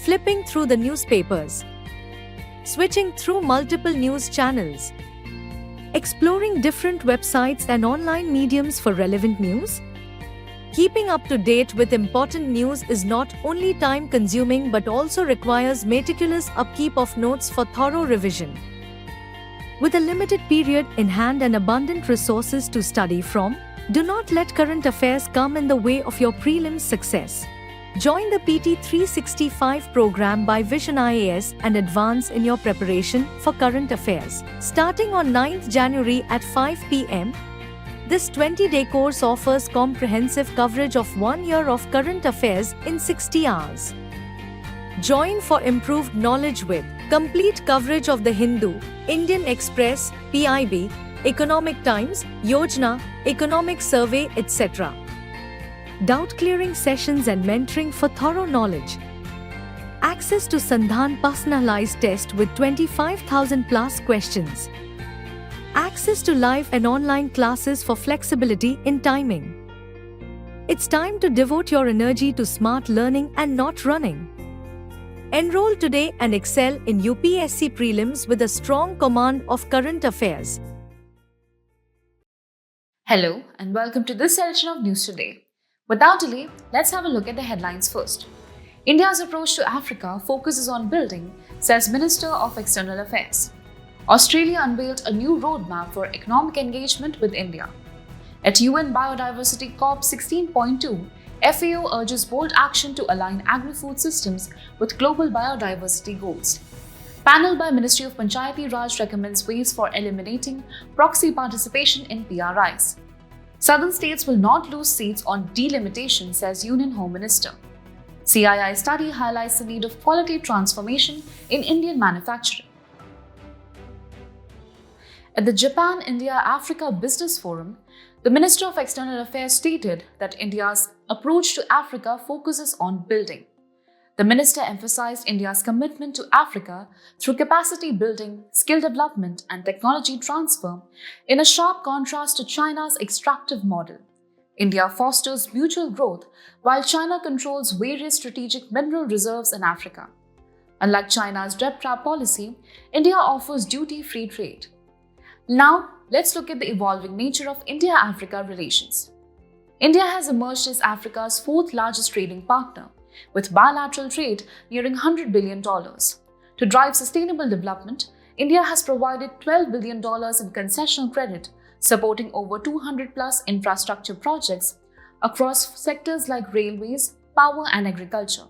flipping through the newspapers, switching through multiple news channels, exploring different websites and online mediums for relevant news? Keeping up to date with important news is not only time-consuming but also requires meticulous upkeep of notes for thorough revision. With a limited period in hand and abundant resources to study from, do not let current affairs come in the way of your prelims success. Join the PT 365 program by Vision IAS and advance in your preparation for current affairs. Starting on 9th January at 5 p.m., this 20-day course offers comprehensive coverage of 1 year of current affairs in 60 hours. Join for improved knowledge with complete coverage of The Hindu, Indian Express, PIB, Economic Times, Yojana, Economic Survey, etc. Doubt-clearing sessions and mentoring for thorough knowledge. Access to Sandhan personalized test with 25,000 plus questions. Access to live and online classes for flexibility in timing. It's time to devote your energy to smart learning and not running. Enroll today and excel in UPSC prelims with a strong command of current affairs. Hello and welcome to this selection of News Today. Without delay, let's have a look at the headlines first. India's approach to Africa focuses on building, says Minister of External Affairs. Australia unveiled a new roadmap for economic engagement with India. At UN Biodiversity COP 16.2, FAO urges bold action to align agri-food systems with global biodiversity goals. Panel by Ministry of Panchayati Raj recommends ways for eliminating proxy participation in PRIs. Southern states will not lose seats on delimitation, says Union Home Minister. CII study highlights the need of quality transformation in Indian manufacturing. At the Japan-India-Africa Business Forum, the Minister of External Affairs stated that India's approach to Africa focuses on building. The minister emphasized India's commitment to Africa through capacity building, skill development, and technology transfer, in a sharp contrast to China's extractive model. India fosters mutual growth while China controls various strategic mineral reserves in Africa. Unlike China's debt trap policy, India offers duty-free trade. Now, let's look at the evolving nature of India-Africa relations. India has emerged as Africa's fourth largest trading partner, with bilateral trade nearing $100 billion. To drive sustainable development, India has provided $12 billion in concessional credit, supporting over 200 plus infrastructure projects across sectors like railways, power and agriculture.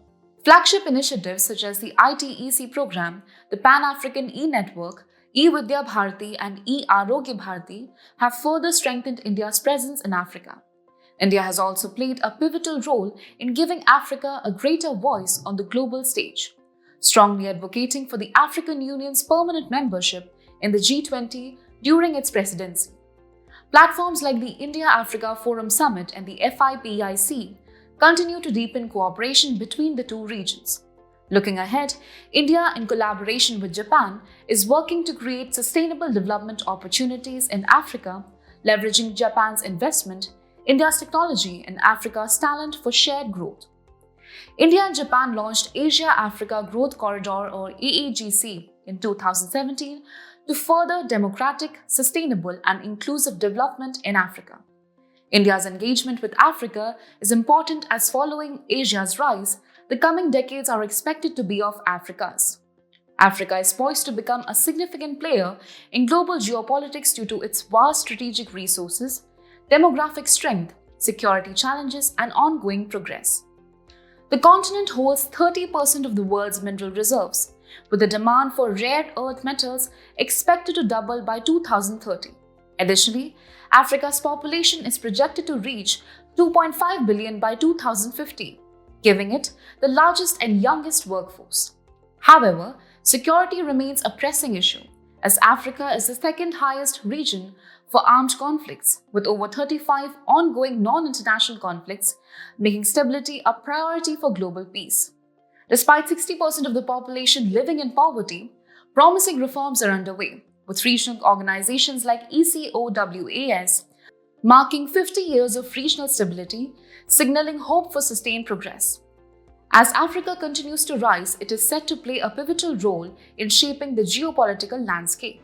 Flagship initiatives such as the ITEC program, the Pan-African e-Network, E-Vidya Bharati and E-Arogya Bharati have further strengthened India's presence in Africa. India has also played a pivotal role in giving Africa a greater voice on the global stage, strongly advocating for the African Union's permanent membership in the G20 during its presidency. Platforms like the India-Africa Forum Summit and the FIPIC continue to deepen cooperation between the two regions. Looking ahead, India, in collaboration with Japan, is working to create sustainable development opportunities in Africa, leveraging Japan's investment, India's technology, and Africa's talent for shared growth. India and Japan launched Asia-Africa Growth Corridor or AAGC in 2017 to further democratic, sustainable, and inclusive development in Africa. India's engagement with Africa is important as following Asia's rise, the coming decades are expected to be of Africa's. Africa is poised to become a significant player in global geopolitics due to its vast strategic resources, demographic strength, security challenges, and ongoing progress. The continent holds 30% of the world's mineral reserves, with the demand for rare earth metals expected to double by 2030. Additionally, Africa's population is projected to reach 2.5 billion by 2050, giving it the largest and youngest workforce. However, security remains a pressing issue, as Africa is the second highest region for armed conflicts, with over 35 ongoing non-international conflicts, making stability a priority for global peace. Despite 60% of the population living in poverty, promising reforms are underway, with regional organizations like ECOWAS marking 50 years of regional stability, signaling hope for sustained progress. As Africa continues to rise, it is set to play a pivotal role in shaping the geopolitical landscape.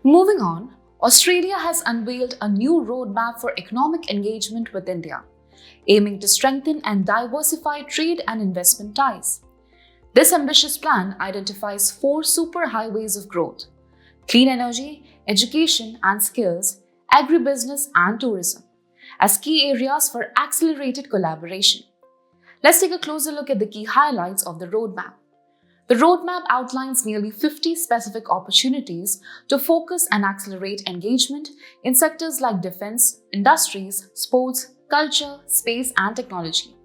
Moving on, Australia has unveiled a new roadmap for economic engagement with India, aiming to strengthen and diversify trade and investment ties. This ambitious plan identifies 4 superhighways of growth: clean energy, education and skills, agribusiness and tourism, as key areas for accelerated collaboration. Let's take a closer look at the key highlights of the roadmap. The roadmap outlines nearly 50 specific opportunities to focus and accelerate engagement in sectors like defense, industries, sports, culture, space, and technology.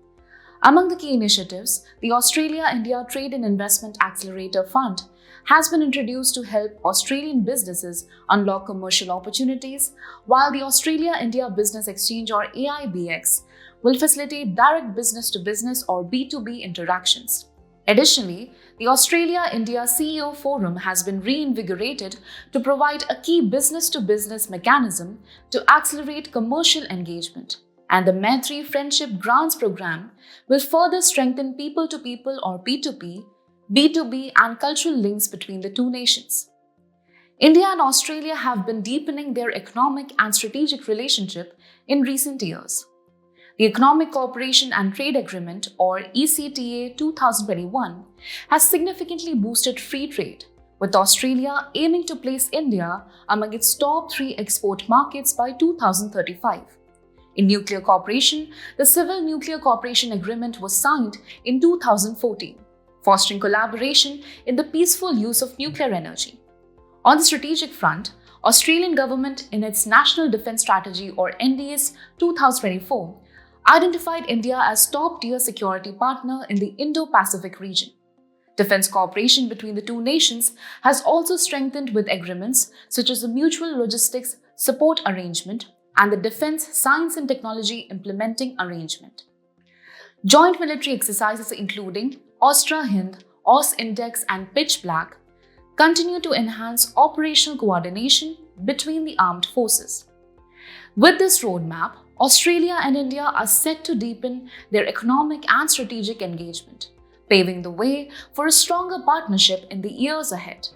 Among the key initiatives, the Australia-India Trade and Investment Accelerator Fund has been introduced to help Australian businesses unlock commercial opportunities, while the Australia-India Business Exchange or AIBX will facilitate direct business-to-business or B2B interactions. Additionally, the Australia-India CEO Forum has been reinvigorated to provide a key business-to-business mechanism to accelerate commercial engagement, and the Maitri Friendship Grants Program will further strengthen people-to-people or P2P, B2B and cultural links between the two nations. India and Australia have been deepening their economic and strategic relationship in recent years. The Economic Cooperation and Trade Agreement or ECTA 2021 has significantly boosted free trade, with Australia aiming to place India among its top 3 export markets by 2035. In nuclear cooperation, the Civil Nuclear Cooperation Agreement was signed in 2014, fostering collaboration in the peaceful use of nuclear energy. On the strategic front, Australian government in its National Defence Strategy or NDS 2024 identified India as top-tier security partner in the Indo-Pacific region. Defence cooperation between the two nations has also strengthened with agreements such as the Mutual Logistics Support Arrangement and the Defence Science and Technology Implementing Arrangement. Joint military exercises including Austra-Hind, Aus-Index and Pitch Black continue to enhance operational coordination between the armed forces. With this roadmap, Australia and India are set to deepen their economic and strategic engagement, paving the way for a stronger partnership in the years ahead.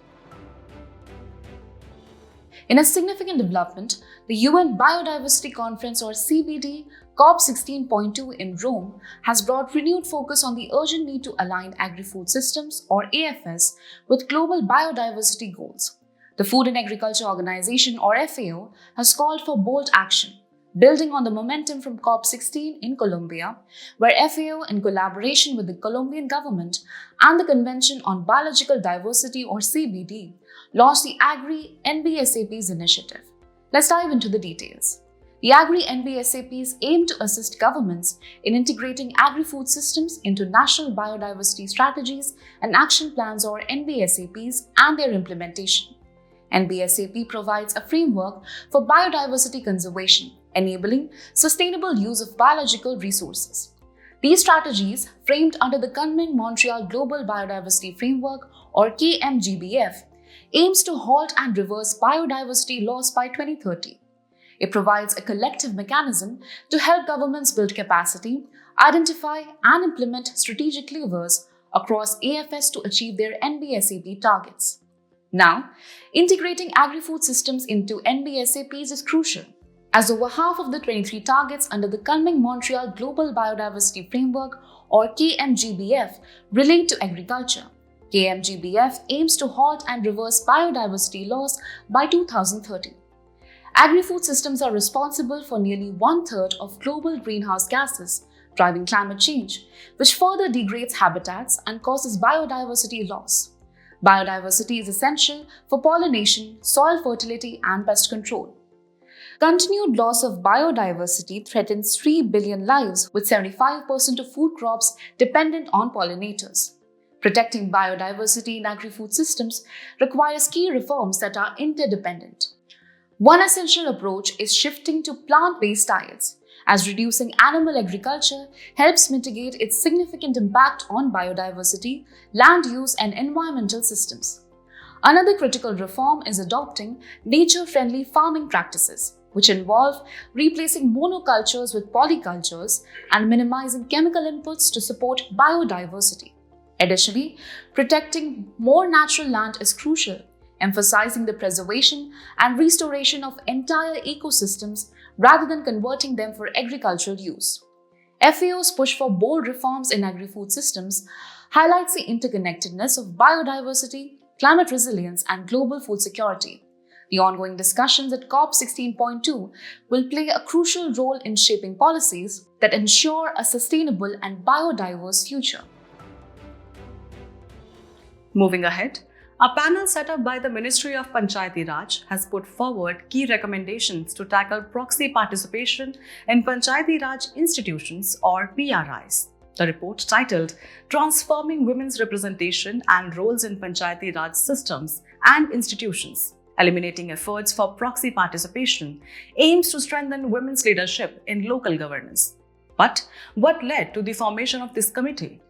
In a significant development, the UN Biodiversity Conference or CBD COP 16.2 in Rome has brought renewed focus on the urgent need to align agri-food systems or AFS with global biodiversity goals. The Food and Agriculture Organization or FAO has called for bold action, building on the momentum from COP 16 in Colombia, where FAO, in collaboration with the Colombian government and the Convention on Biological Diversity or CBD, launched the Agri-NBSAPs initiative. Let's dive into the details. The Agri-NBSAPs aim to assist governments in integrating agri-food systems into national biodiversity strategies and action plans or NBSAPs and their implementation. NBSAP provides a framework for biodiversity conservation, enabling sustainable use of biological resources. These strategies, framed under the Kunming-Montreal Global Biodiversity Framework or KMGBF, aims to halt and reverse biodiversity loss by 2030. It provides a collective mechanism to help governments build capacity, identify and implement strategic levers across AFS to achieve their NBSAP targets. Now, integrating agri-food systems into NBSAPs is crucial, as over half of the 23 targets under the Kunming-Montreal Global Biodiversity Framework or KMGBF relate to agriculture. KMGBF aims to halt and reverse biodiversity loss by 2030. Agri-food systems are responsible for nearly 1/3 of global greenhouse gases, driving climate change, which further degrades habitats and causes biodiversity loss. Biodiversity is essential for pollination, soil fertility, and pest control. Continued loss of biodiversity threatens 3 billion lives, with 75% of food crops dependent on pollinators. Protecting biodiversity in agri-food systems requires key reforms that are interdependent. One essential approach is shifting to plant-based diets, as reducing animal agriculture helps mitigate its significant impact on biodiversity, land use, and environmental systems. Another critical reform is adopting nature-friendly farming practices, which involve replacing monocultures with polycultures and minimizing chemical inputs to support biodiversity. Additionally, protecting more natural land is crucial, emphasizing the preservation and restoration of entire ecosystems rather than converting them for agricultural use. FAO's push for bold reforms in agri-food systems highlights the interconnectedness of biodiversity, climate resilience, and global food security. The ongoing discussions at COP 16.2 will play a crucial role in shaping policies that ensure a sustainable and biodiverse future. Moving ahead, a panel set up by the Ministry of Panchayati Raj has put forward key recommendations to tackle proxy participation in Panchayati Raj institutions or PRIs. The report, titled Transforming Women's Representation and Roles in Panchayati Raj Systems and Institutions, Eliminating Efforts for Proxy Participation, aims to strengthen women's leadership in local governance. But what led to the formation of this committee?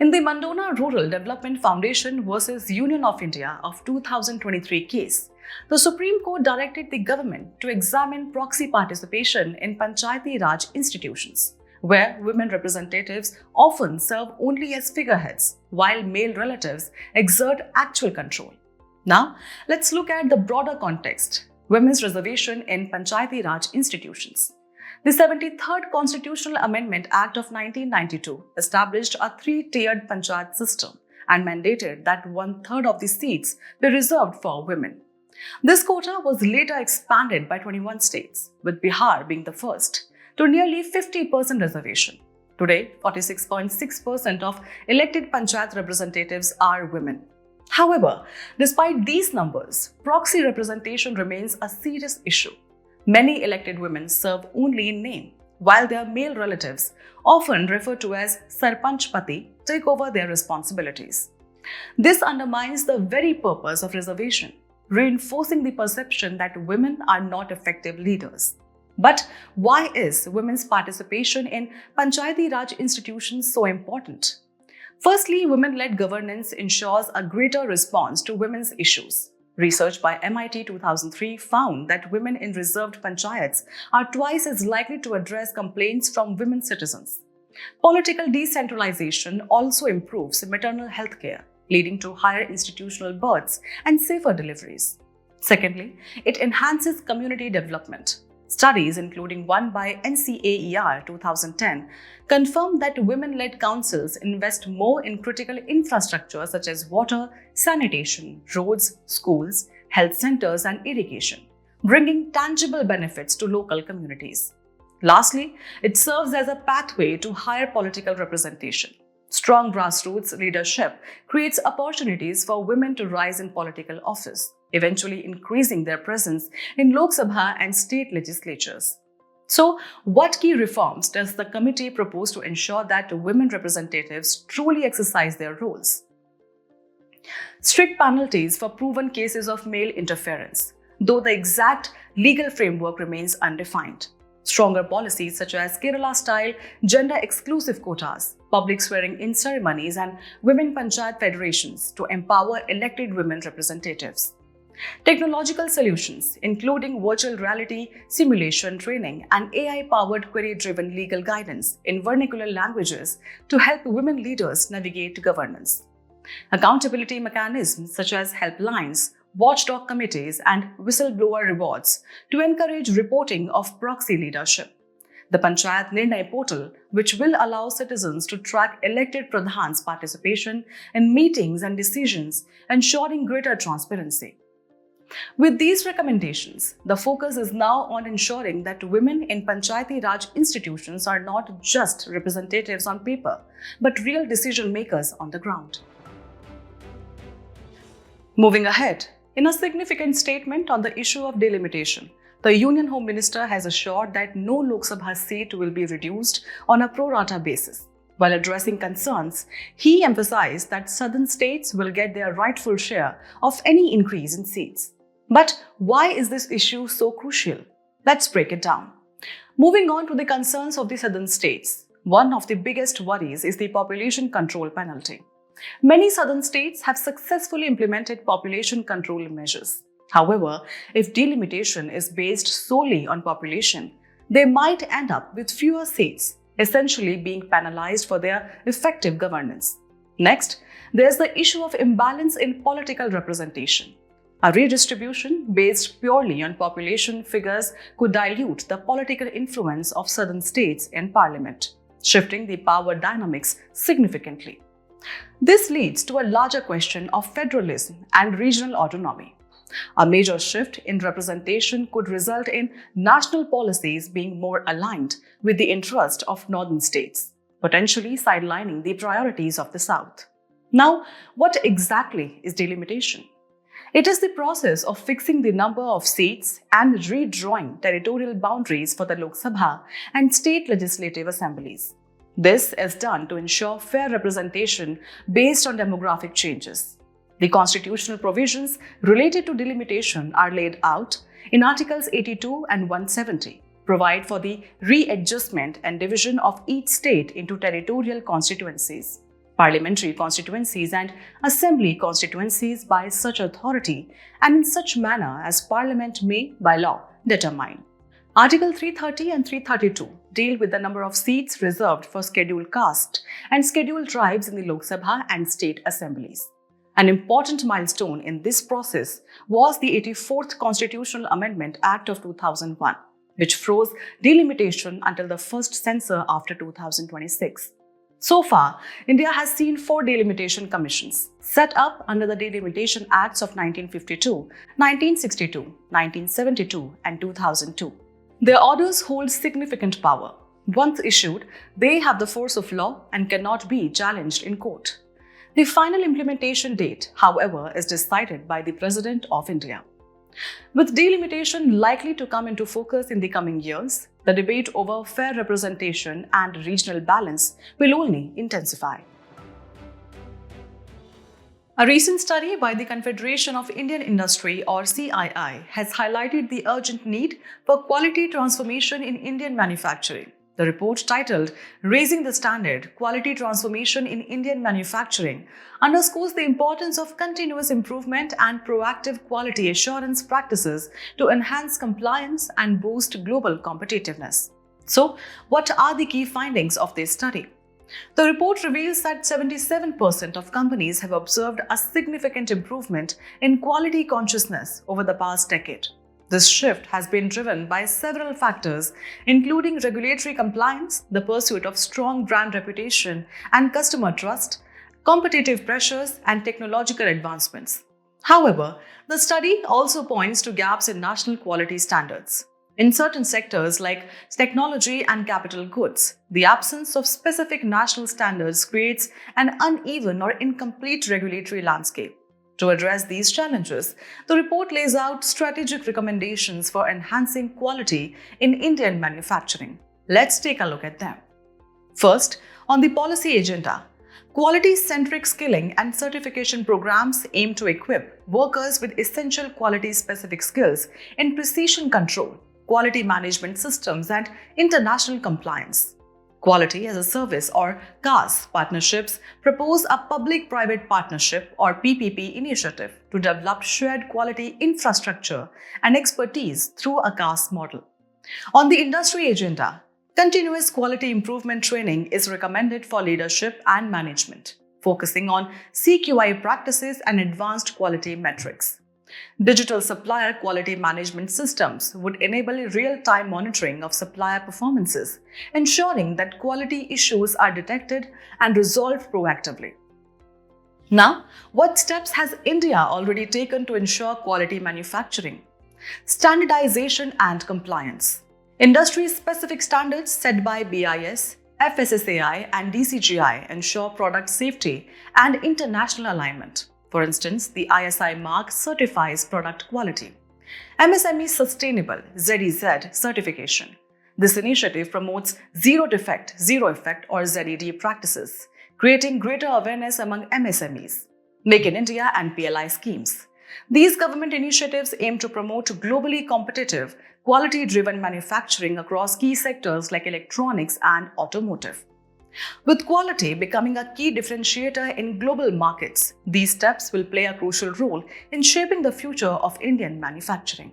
In the Mandona Rural Development Foundation versus Union of India of 2023 case, the Supreme Court directed the government to examine proxy participation in Panchayati Raj institutions, where women representatives often serve only as figureheads, while male relatives exert actual control. Now, let's look at the broader context: women's reservation in Panchayati Raj institutions. The 73rd Constitutional Amendment Act of 1992 established a three-tiered panchayat system and mandated that one-third of the seats be reserved for women. This quota was later expanded by 21 states, with Bihar being the first, to nearly 50% reservation. Today, 46.6% of elected panchayat representatives are women. However, despite these numbers, proxy representation remains a serious issue. Many elected women serve only in name, while their male relatives, often referred to as Sarpanch Pati, take over their responsibilities. This undermines the very purpose of reservation, reinforcing the perception that women are not effective leaders. But why is women's participation in Panchayati Raj institutions so important? Firstly, women-led governance ensures a greater response to women's issues. Research by MIT 2003 found that women in reserved panchayats are twice as likely to address complaints from women citizens. Political decentralization also improves maternal health care, leading to higher institutional births and safer deliveries. Secondly, it enhances community development. Studies, including one by NCAER 2010, confirm that women-led councils invest more in critical infrastructure such as water, sanitation, roads, schools, health centers, and irrigation, bringing tangible benefits to local communities. Lastly, it serves as a pathway to higher political representation. Strong grassroots leadership creates opportunities for women to rise in political office, eventually increasing their presence in Lok Sabha and state legislatures. So, what key reforms does the committee propose to ensure that women representatives truly exercise their roles? Strict penalties for proven cases of male interference, though the exact legal framework remains undefined. Stronger policies such as Kerala-style gender-exclusive quotas, public swearing-in ceremonies, and women panchayat federations to empower elected women representatives. Technological solutions, including virtual reality, simulation training, and AI-powered query-driven legal guidance in vernacular languages to help women leaders navigate governance. Accountability mechanisms such as helplines, watchdog committees, and whistleblower rewards to encourage reporting of proxy leadership. The Panchayat Nirnay portal, which will allow citizens to track elected pradhans' participation in meetings and decisions, ensuring greater transparency. With these recommendations, the focus is now on ensuring that women in Panchayati Raj institutions are not just representatives on paper, but real decision makers on the ground. Moving ahead, in a significant statement on the issue of delimitation, the Union Home Minister has assured that no Lok Sabha seat will be reduced on a pro-rata basis. While addressing concerns, he emphasized that southern states will get their rightful share of any increase in seats. But why is this issue so crucial? Let's break it down. Moving on to the concerns of the southern states, one of the biggest worries is the population control penalty. Many southern states have successfully implemented population control measures. However, if delimitation is based solely on population, they might end up with fewer seats, essentially being penalized for their effective governance. Next, there's the issue of imbalance in political representation. A redistribution based purely on population figures could dilute the political influence of southern states in parliament, shifting the power dynamics significantly. This leads to a larger question of federalism and regional autonomy. A major shift in representation could result in national policies being more aligned with the interest of northern states, potentially sidelining the priorities of the South. Now, what exactly is delimitation? It is the process of fixing the number of seats and redrawing territorial boundaries for the Lok Sabha and state legislative assemblies. This is done to ensure fair representation based on demographic changes. The constitutional provisions related to delimitation are laid out in Articles 82 and 170, provide for the readjustment and division of each state into territorial constituencies, parliamentary constituencies and assembly constituencies by such authority and in such manner as Parliament may, by law, determine. Article 330 and 332 deal with the number of seats reserved for scheduled caste and scheduled tribes in the Lok Sabha and state assemblies. An important milestone in this process was the 84th Constitutional Amendment Act of 2001, which froze delimitation until the first censor after 2026. So far, India has seen 4 delimitation commissions set up under the Delimitation Acts of 1952, 1962, 1972 and 2002. Their orders hold significant power. Once issued, they have the force of law and cannot be challenged in court. The final implementation date, however, is decided by the President of India. With delimitation likely to come into focus in the coming years, the debate over fair representation and regional balance will only intensify. A recent study by the Confederation of Indian Industry or CII has highlighted the urgent need for quality transformation in Indian manufacturing. The report titled Raising the Standard, Quality Transformation in Indian Manufacturing underscores the importance of continuous improvement and proactive quality assurance practices to enhance compliance and boost global competitiveness. So, what are the key findings of this study? The report reveals that 77% of companies have observed a significant improvement in quality consciousness over the past decade. This shift has been driven by several factors, including regulatory compliance, the pursuit of strong brand reputation and customer trust, competitive pressures, and technological advancements. However, the study also points to gaps in national quality standards. In certain sectors like technology and capital goods, the absence of specific national standards creates an uneven or incomplete regulatory landscape. To address these challenges, the report lays out strategic recommendations for enhancing quality in Indian manufacturing. Let's take a look at them. First, on the policy agenda, quality-centric skilling and certification programs aim to equip workers with essential quality-specific skills in precision control, quality management systems, and international compliance. Quality as a Service or CAS partnerships propose a public-private partnership or PPP initiative to develop shared quality infrastructure and expertise through a CAS model. On the industry agenda, continuous quality improvement training is recommended for leadership and management, focusing on CQI practices and advanced quality metrics. Digital supplier quality management systems would enable real-time monitoring of supplier performances, ensuring that quality issues are detected and resolved proactively. Now, what steps has India already taken to ensure quality manufacturing? Standardization and compliance. Industry-specific standards set by BIS, FSSAI, and DCGI ensure product safety and international alignment. For instance, the ISI mark certifies product quality. MSME Sustainable (ZEZ) certification. This initiative promotes zero defect, zero effect or ZED practices, creating greater awareness among MSMEs. Make in India and PLI schemes. These government initiatives aim to promote globally competitive, quality-driven manufacturing across key sectors like electronics and automotive. With quality becoming a key differentiator in global markets, these steps will play a crucial role in shaping the future of Indian manufacturing.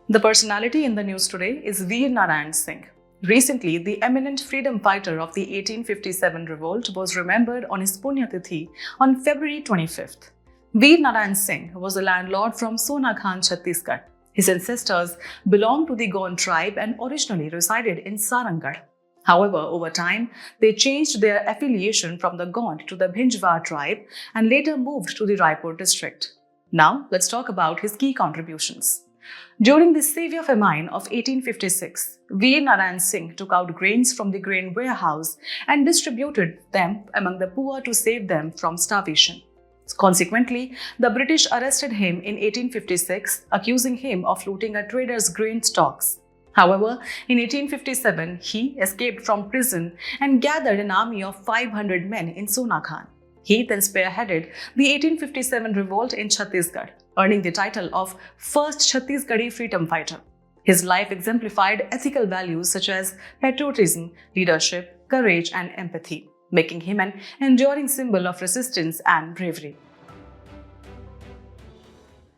The personality in the news today is Veer Narayan Singh. Recently, the eminent freedom fighter of the 1857 revolt was remembered on his Punyatithi on February 25th. Veer Narayan Singh was a landlord from Sonakhan, Chhattisgarh. His ancestors belonged to the Gond tribe and originally resided in Sarangarh. However, over time, they changed their affiliation from the Gond to the Bhinjwar tribe and later moved to the Raipur district. Now, let's talk about his key contributions. During the severe famine of 1856, Veer Narayan Singh took out grains from the grain warehouse and distributed them among the poor to save them from starvation. Consequently, the British arrested him in 1856, accusing him of looting a trader's grain stocks. However, in 1857, he escaped from prison and gathered an army of 500 men in Sonakhan. He then spearheaded the 1857 revolt in Chhattisgarh, earning the title of First Chhattisgarhi Freedom Fighter. His life exemplified ethical values such as patriotism, leadership, courage, and empathy, making him an enduring symbol of resistance and bravery.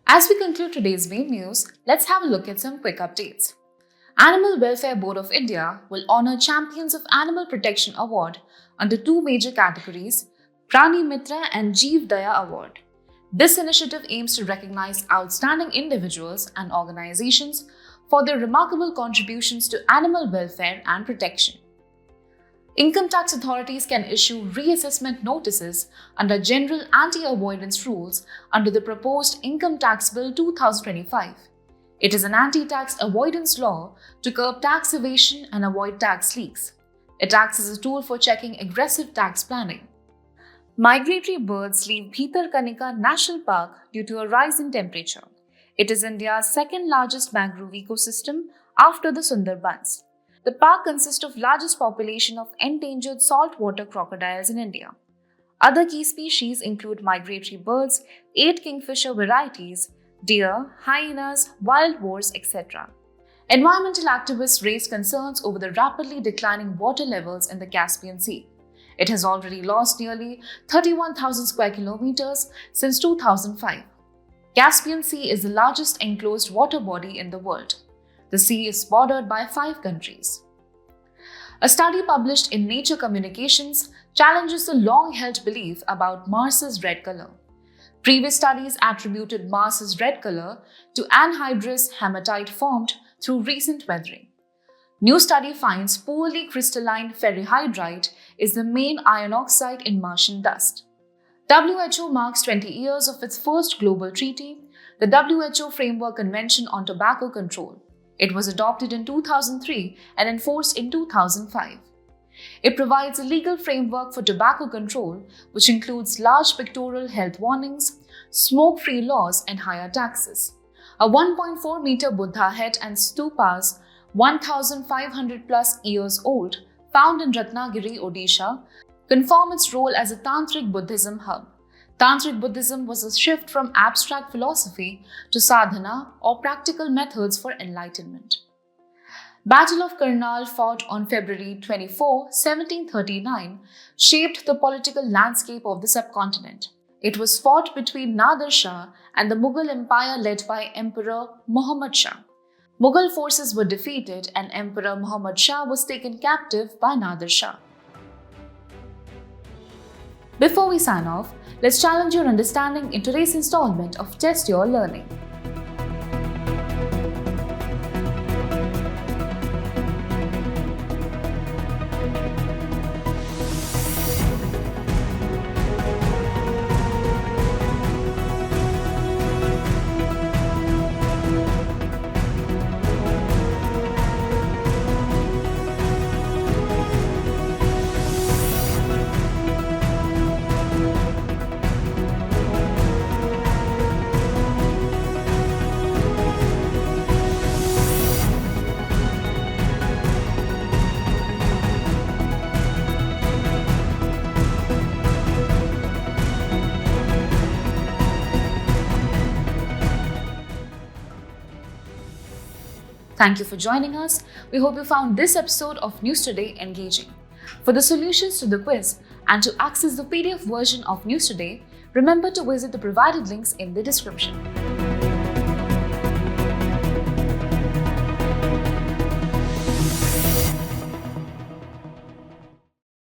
As we conclude today's main news, let's have a look at some quick updates. Animal Welfare Board of India will honor Champions of Animal Protection Award under two major categories, Prani Mitra and Jeev Daya Award. This initiative aims to recognize outstanding individuals and organizations for their remarkable contributions to animal welfare and protection. Income tax authorities can issue reassessment notices under General Anti-Avoidance Rules under the proposed Income Tax Bill 2025. It is an anti-tax avoidance law to curb tax evasion and avoid tax leaks. It acts as a tool for checking aggressive tax planning. Migratory birds leave Bhitarkanika National Park due to a rise in temperature. It is India's second largest mangrove ecosystem after the Sundarbans. The park consists of largest population of endangered saltwater crocodiles in India. Other key species include migratory birds, 8 kingfisher varieties, deer, hyenas, wild boars, etc. Environmental activists raised concerns over the rapidly declining water levels in the Caspian Sea. It has already lost nearly 31,000 square kilometers since 2005. Caspian Sea is the largest enclosed water body in the world. The sea is bordered by 5 countries. A study published in Nature Communications challenges the long-held belief about Mars's red color. Previous studies attributed Mars's red color to anhydrous hematite formed through recent weathering. New study finds poorly crystalline ferrihydrite is the main iron oxide in Martian dust. WHO marks 20 years of its first global treaty, the WHO Framework Convention on Tobacco Control. It was adopted in 2003 and enforced in 2005. It provides a legal framework for tobacco control, which includes large pictorial health warnings, smoke-free laws, and higher taxes. A 1.4-meter Buddha head and stupas, 1,500 plus years old, found in Ratnagiri, Odisha, confirm its role as a Tantric Buddhism hub. Tantric Buddhism was a shift from abstract philosophy to sadhana or practical methods for enlightenment. Battle of Karnal, fought on February 24, 1739, shaped the political landscape of the subcontinent. It was fought between Nader Shah and the Mughal Empire led by Emperor Muhammad Shah. Mughal forces were defeated and Emperor Muhammad Shah was taken captive by Nader Shah. Before we sign off, let's challenge your understanding in today's installment of Test Your Learning. Thank you for joining us. We hope you found this episode of News Today engaging. For the solutions to the quiz and to access the PDF version of News Today, remember to visit the provided links in the description.